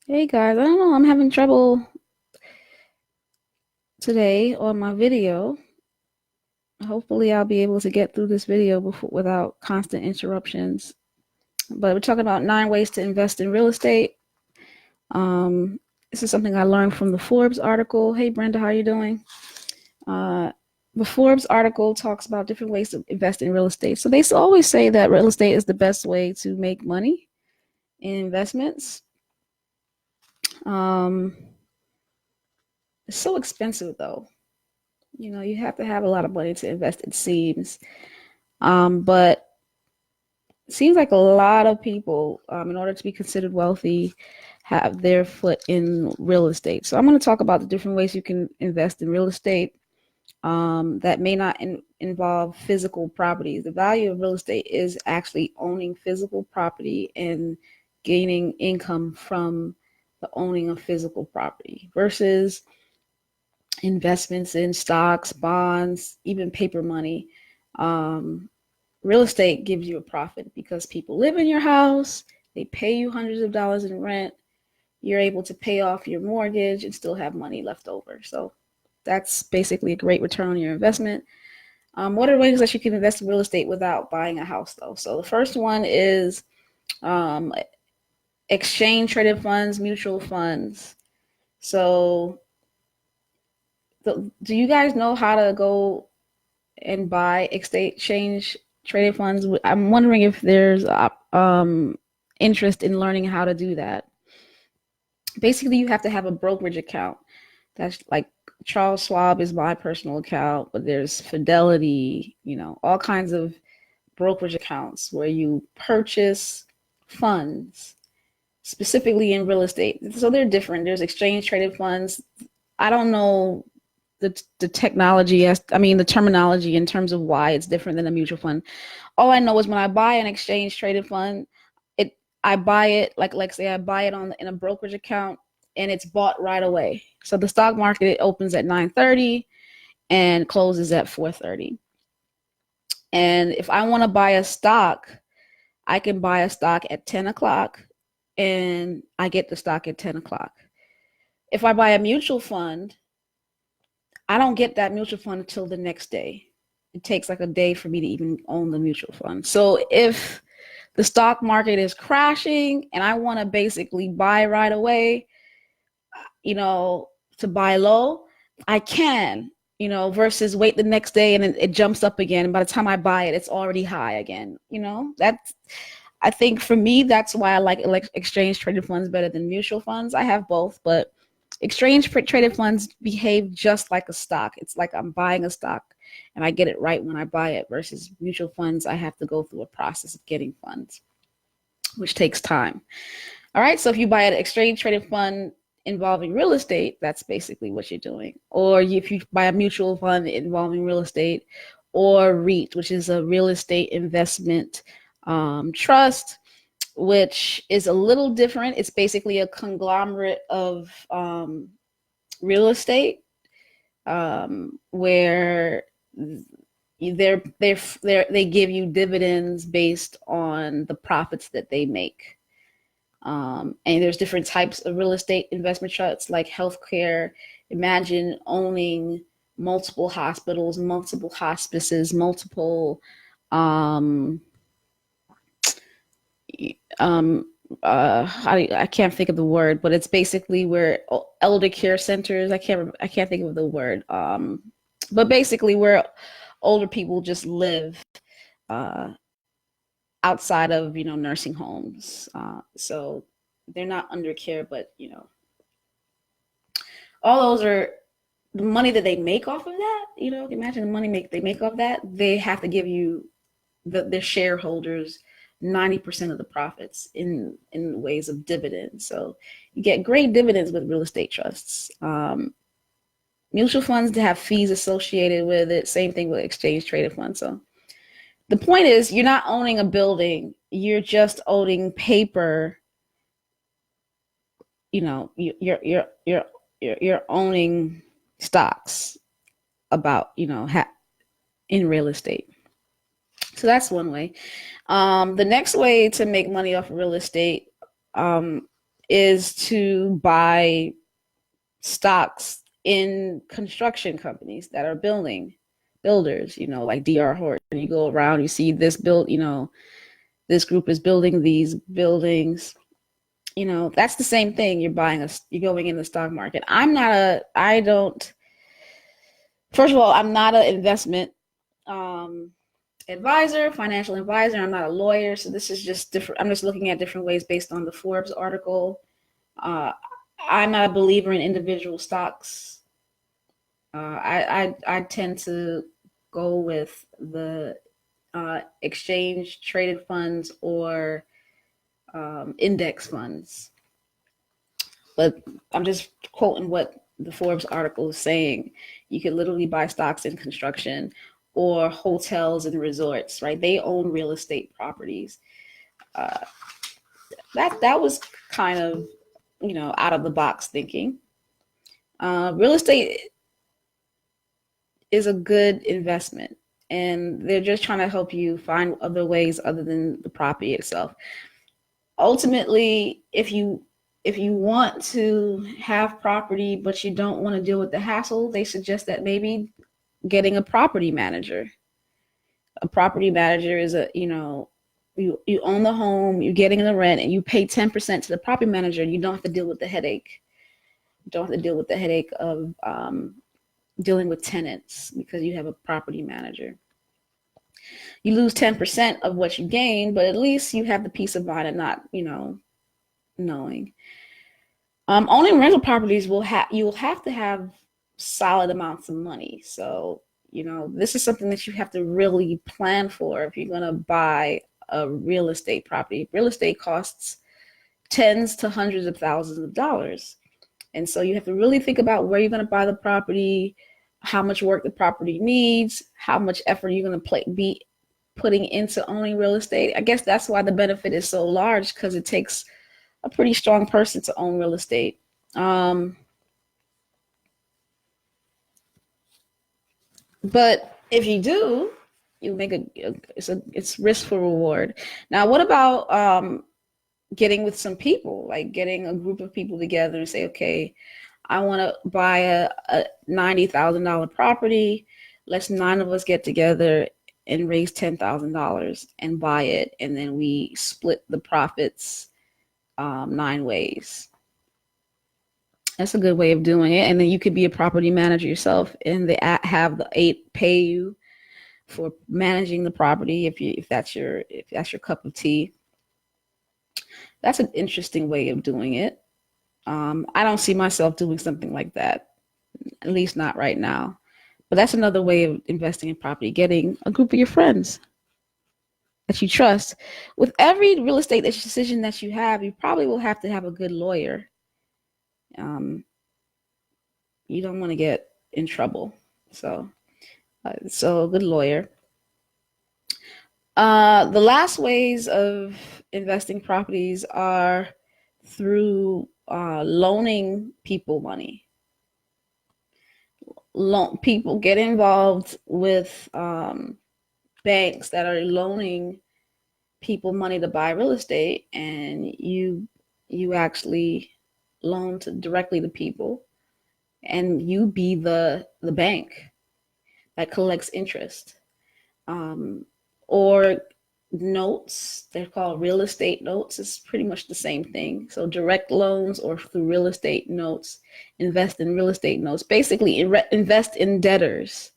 Hey guys, I don't know, I'm having trouble today on my video. Hopefully I'll be able to get through this video without constant interruptions. But we're talking about 9 ways to invest in real estate. Um, this is something I learned from the Forbes article. Hey Brenda, how are you doing? Uh, the Forbes article talks about different ways to invest in real estate. So they always say that real estate is the best way to make money in investments. Um, it's so expensive though. You have to have a lot of money to invest, it seems. But it seems like a lot of people, in order to be considered wealthy, have their foot in real estate. So I'm going to talk about the different ways you can invest in real estate that may not involve physical properties. The value of real estate is actually owning physical property and gaining income from the owning of physical property versus investments in stocks, bonds, even paper money. Um, Real estate gives you a profit because people live in your house, they pay you hundreds of dollars in rent, you're able to pay off your mortgage and still have money left over. So that's basically a great return on your investment. What are ways that you can invest in real estate without buying a house, though? So the first one is um, exchange traded funds, mutual funds. So do you guys know how to go and buy exchange traded funds? I'm wondering if there's interest in learning how to do that. Basically, you have to have a brokerage account. That's like Charles Schwab is my personal account, but there's Fidelity, all kinds of brokerage accounts where you purchase funds specifically in real estate. So they're different. There's exchange traded funds. I don't know the technology, the terminology in terms of why it's different than a mutual fund. All I know is when I buy an exchange traded fund, I buy it like say I buy it in a brokerage account and it's bought right away. So the stock market, it opens at 9:30 and closes at 4:30. And if I want to buy a stock, I can buy a stock at 10 o'clock and I get the stock at 10 o'clock. If I buy a mutual fund, I don't get that mutual fund until the next day. It takes like a day for me to even own the mutual fund. So if the stock market is crashing and I want to basically buy right away, to buy low, I can, versus wait the next day and it jumps up again. And by the time I buy it, it's already high again. That's, I think for me, that's why I like exchange traded funds better than mutual funds. I have both, but exchange traded funds behave just like a stock. It's like I'm buying a stock and I get it right when I buy it versus mutual funds. I have to go through a process of getting funds, which takes time. All right. So if you buy an exchange traded fund involving real estate, that's basically what you're doing. Or if you buy a mutual fund involving real estate, or REIT, which is a real estate investment trust, which is a little different. It's basically a conglomerate of real estate where they give you dividends based on the profits that they make. And there's different types of real estate investment trusts like healthcare. Imagine owning multiple hospitals, multiple hospices, multiple um, um, I can't think of the word, but it's basically where elder care centers. I can't think of the word. But basically where older people just live uh, outside of nursing homes. So they're not under care, but all those are the money that they make off of that. Imagine the money they make off that. They have to give you their shareholders 90% of the profits in ways of dividends. So you get great dividends with real estate trusts. Mutual funds to have fees associated with it. Same thing with exchange traded funds. So the point is, you're not owning a building. You're just owning paper. You're owning stocks about in real estate. So that's one way. The next way to make money off of real estate, um, is to buy stocks in construction companies that are builders, like DR Horton. You go around, you see this this group is building these buildings. That's the same thing. You're going in the stock market. First of all, I'm not an investment um, advisor, financial advisor. I'm not a lawyer. So this is just different. I'm just looking at different ways based on the Forbes article. Uh, I'm not a believer in individual stocks. I tend to go with the exchange traded funds or index funds. But I'm just quoting what the Forbes article is saying. You could literally buy stocks in construction or hotels and resorts, right? They own real estate properties. Uh, that was kind of out of the box thinking. Real estate is a good investment, and they're just trying to help you find other ways other than the property itself. Ultimately, if you want to have property but you don't want to deal with the hassle, they suggest that maybe getting a property manager. A property manager is you own the home, you're getting the rent, and you pay 10% to the property manager, and you don't have to deal with the headache. You don't have to deal with the headache of dealing with tenants because you have a property manager. You lose 10% of what you gain, but at least you have the peace of mind and not, knowing. Owning rental properties you'll have to have solid amounts of money. So, this is something that you have to really plan for if you're going to buy a real estate property. Real estate costs tens to hundreds of thousands of dollars. And so you have to really think about where you're going to buy the property, how much work the property needs, how much effort you're going to be putting into owning real estate. I guess that's why the benefit is so large, because it takes a pretty strong person to own real estate. But if you do, you make it's risk for reward. Now, what about getting with some people, like getting a group of people together and say, okay, I want to buy a $90,000 property. Let's 9 of us get together and raise $10,000 and buy it, and then we split the profits 9 ways. That's a good way of doing it. And then you could be a property manager yourself, and they have the 8 pay you for managing the property if that's your cup of tea. That's an interesting way of doing it. I don't see myself doing something like that, at least not right now. But that's another way of investing in property, getting a group of your friends that you trust. With every real estate decision that you have, you probably will have to have a good lawyer. You don't want to get in trouble. So a good lawyer. The last ways of investing properties are through loaning people money. People get involved with banks that are loaning people money to buy real estate, and you actually loan directly to people, and you be the bank that collects interest. Or notes, they're called real estate notes. It's pretty much the same thing. So direct loans or through real estate notes, invest in real estate notes. Basically, invest in debtors.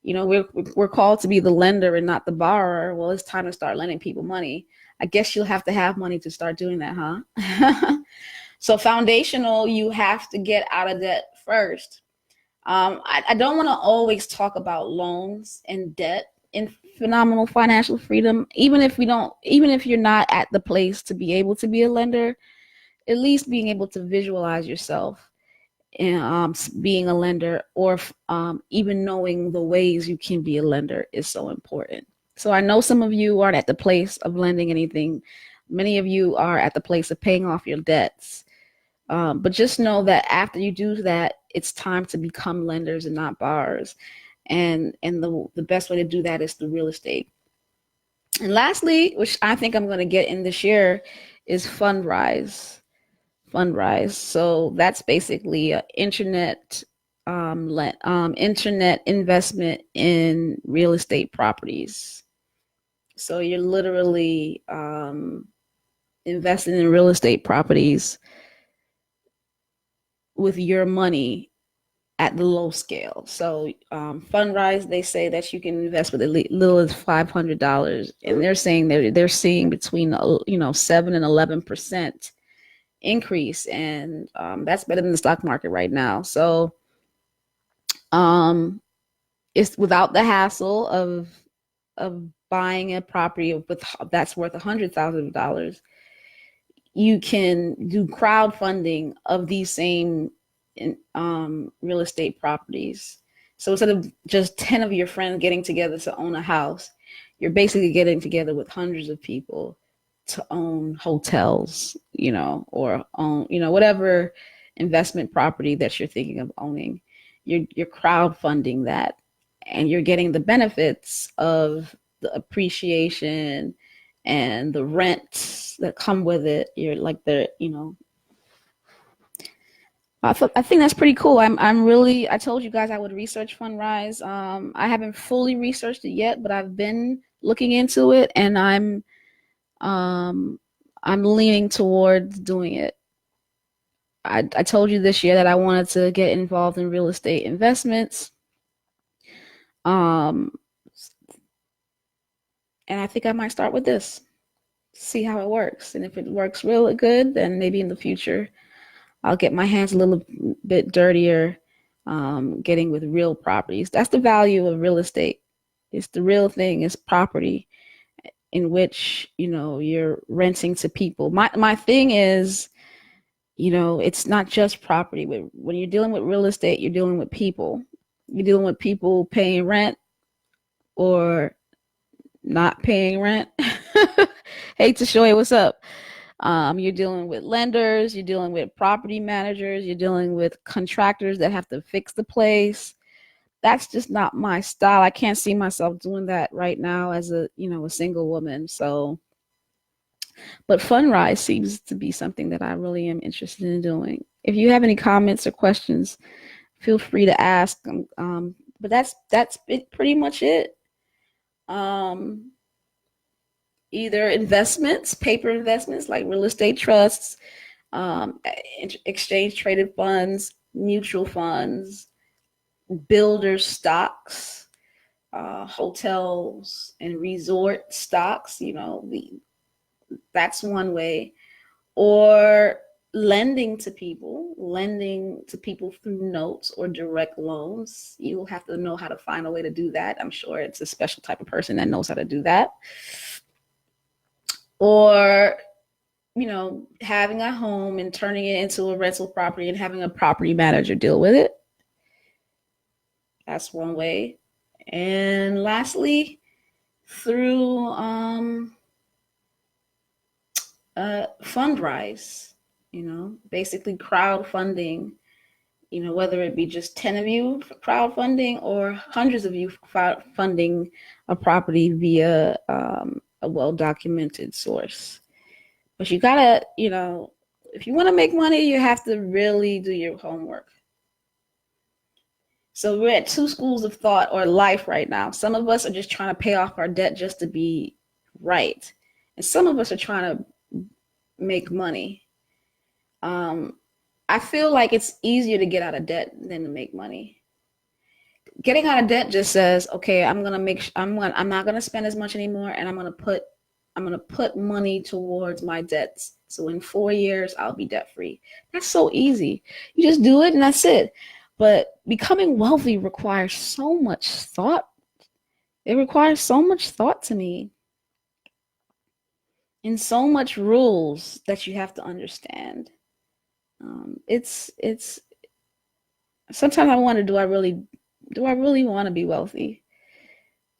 We're called to be the lender and not the borrower. Well, it's time to start lending people money. I guess you'll have to have money to start doing that, huh? So foundational, you have to get out of debt first. I don't want to always talk about loans and debt in Phenomenal Financial Freedom. Even if you're not at the place to be able to be a lender, at least being able to visualize yourself and being a lender, or even knowing the ways you can be a lender is so important. So I know some of you aren't at the place of lending anything. Many of you are at the place of paying off your debts. But just know that after you do that, it's time to become lenders and not borrowers. And the best way to do that is through real estate. And lastly, which I think I'm going to get in this year, is Fundrise. Fundrise. So that's basically an internet investment in real estate properties. So you're literally investing in real estate properties with your money at the low scale. So Fundrise, they say that you can invest with as little as $500, and they're saying they're seeing between 7 and 11% increase, and that's better than the stock market right now. So it's without the hassle of buying a property with that's worth $100,000. You can do crowdfunding of these same real estate properties. So instead of just 10 of your friends getting together to own a house, you're basically getting together with hundreds of people to own hotels, or own, whatever investment property that you're thinking of owning. You're crowdfunding that, and you're getting the benefits of the appreciation and the rents that come with it. You're like I think that's pretty cool. I'm really, I told you guys I would research Fundrise. I haven't fully researched it yet, but I've been looking into it, and I'm leaning towards doing it. I told you this year that I wanted to get involved in real estate investments. And I think I might start with this, see how it works. And if it works really good, then maybe in the future I'll get my hands a little bit dirtier, getting with real properties. That's the value of real estate. It's the real thing is property in which, you're renting to people. My thing is, it's not just property. When you're dealing with real estate, you're dealing with people. You're dealing with people paying rent or not paying rent. Hey, Tashoya, what's up? You're dealing with lenders, you're dealing with property managers, you're dealing with contractors that have to fix the place. That's just not my style. I can't see myself doing that right now as a single woman. So, but Fundrise seems to be something that I really am interested in doing. If you have any comments or questions, feel free to ask. But that's pretty much it. Either investments, paper investments like real estate trusts, exchange traded funds, mutual funds, builder stocks, hotels and resort stocks. That's one way. Or lending to people through notes or direct loans. You'll have to know how to find a way to do that. I'm sure it's a special type of person that knows how to do that. Or having a home and turning it into a rental property and having a property manager deal with it. That's one way. And lastly, through Fundrise, basically crowdfunding, whether it be just 10 of you crowdfunding or hundreds of you crowdfunding a property via a well-documented source. But you gotta, if you want to make money, you have to really do your homework. So we're at two schools of thought or life right now. Some of us are just trying to pay off our debt just to be right. And some of us are trying to make money. I feel like it's easier to get out of debt than to make money. Getting out of debt just says, okay, I'm not gonna spend as much anymore, and I'm gonna put money towards my debts. So in 4 years, I'll be debt free. That's so easy. You just do it and that's it. But becoming wealthy requires so much thought. It requires so much thought to me. And so much rules that you have to understand. It's sometimes I wonder, do I really want to be wealthy?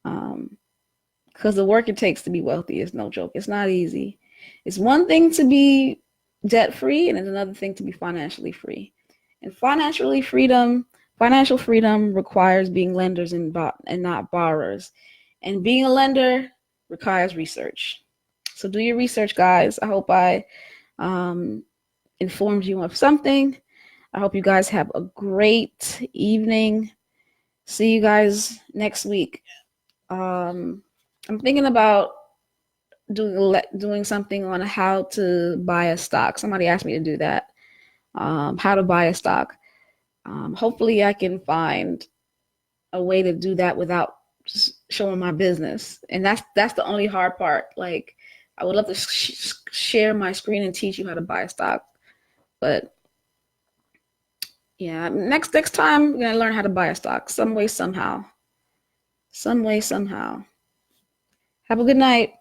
Because the work it takes to be wealthy is no joke. It's not easy. It's one thing to be debt free, and it's another thing to be financially free. And financial freedom requires being lenders and not borrowers. And being a lender requires research. So do your research, guys. I hope I informed you of something. I hope you guys have a great evening. See you guys next week. I'm thinking about doing something on how to buy a stock. Somebody asked me to do that. How to buy a stock. Hopefully, I can find a way to do that without just showing my business, and that's the only hard part. Like, I would love to share my screen and teach you how to buy a stock, but yeah, next time we're gonna learn how to buy a stock some way somehow. Some way somehow. Have a good night.